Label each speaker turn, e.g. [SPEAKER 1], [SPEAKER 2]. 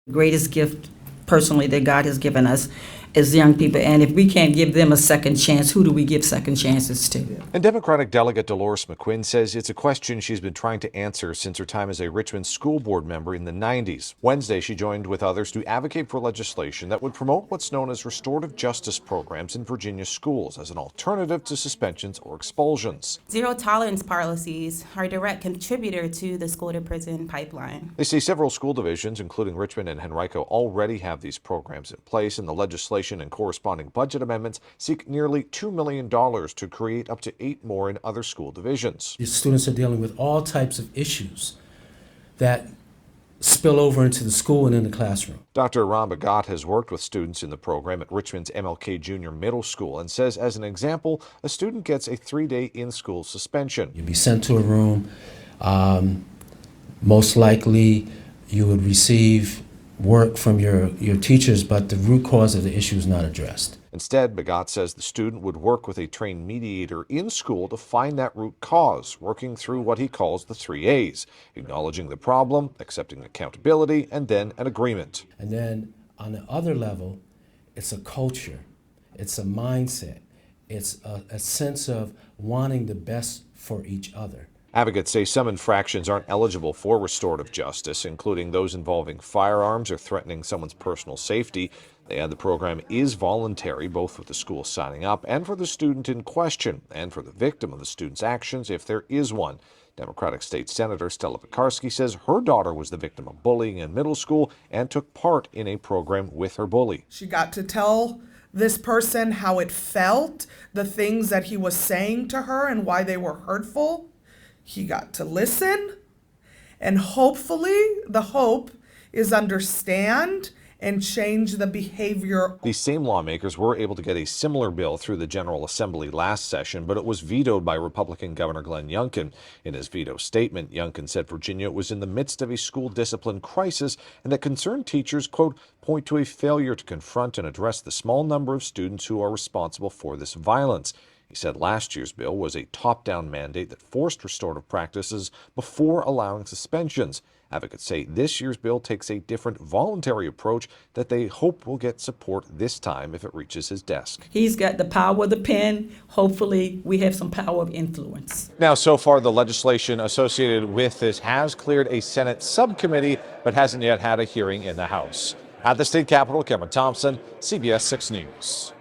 [SPEAKER 1] Greatest gift personally that God has given us as young people, and if we can't give them a second chance, who do we give second chances to?
[SPEAKER 2] And Democratic Delegate Dolores McQuinn says it's a question she's been trying to answer since her time as a Richmond school board member in the 90s. Wednesday, she joined with others to advocate for legislation that would promote what's known as restorative justice programs in Virginia schools as an alternative to suspensions or expulsions.
[SPEAKER 3] Zero tolerance policies are a direct contributor to the school to prison pipeline.
[SPEAKER 2] They say several school divisions, including Richmond and Henrico, already have these programs in place, and the legislation and corresponding budget amendments seek nearly $2 million to create up to 8 more in other school divisions.
[SPEAKER 4] These students are dealing with all types of issues that spill over into the school and in the classroom.
[SPEAKER 2] Dr. Ron Bagat has worked with students in the program at Richmond's MLK Junior Middle School and says, as an example, a student gets a 3-day in-school suspension.
[SPEAKER 4] You'd be sent to a room. Most likely you would receive work from your teachers, but the root cause of the issue is not addressed.
[SPEAKER 2] Instead, Bagat says the student would work with a trained mediator in school to find that root cause, working through what he calls the 3 A's: acknowledging the problem, accepting accountability, and then an agreement.
[SPEAKER 4] And then on the other level, it's a culture, it's a mindset, it's a sense of wanting the best for each other.
[SPEAKER 2] Advocates say some infractions aren't eligible for restorative justice, including those involving firearms or threatening someone's personal safety. They add the program is voluntary, both with the school signing up and for the student in question, and for the victim of the student's actions if there is one. Democratic State Senator Stella Pekarsky says her daughter was the victim of bullying in middle school and took part in a program with her bully.
[SPEAKER 5] She got to tell this person how it felt, the things that he was saying to her and why they were hurtful. He got to listen, and hopefully the hope is understand and change the behavior.
[SPEAKER 2] These same lawmakers were able to get a similar bill through the General Assembly last session, but it was vetoed by Republican Governor Glenn Youngkin. In his veto statement, Youngkin said Virginia was in the midst of a school discipline crisis and that concerned teachers, quote, point to a failure to confront and address the small number of students who are responsible for this violence. He said last year's bill was a top-down mandate that forced restorative practices before allowing suspensions. Advocates say this year's bill takes a different voluntary approach that they hope will get support this time if it reaches his desk.
[SPEAKER 1] He's got the power of the pen. Hopefully we have some power of influence.
[SPEAKER 2] Now, so far, the legislation associated with this has cleared a Senate subcommittee, but hasn't yet had a hearing in the House. At the state capitol, Cameron Thompson, CBS 6 News.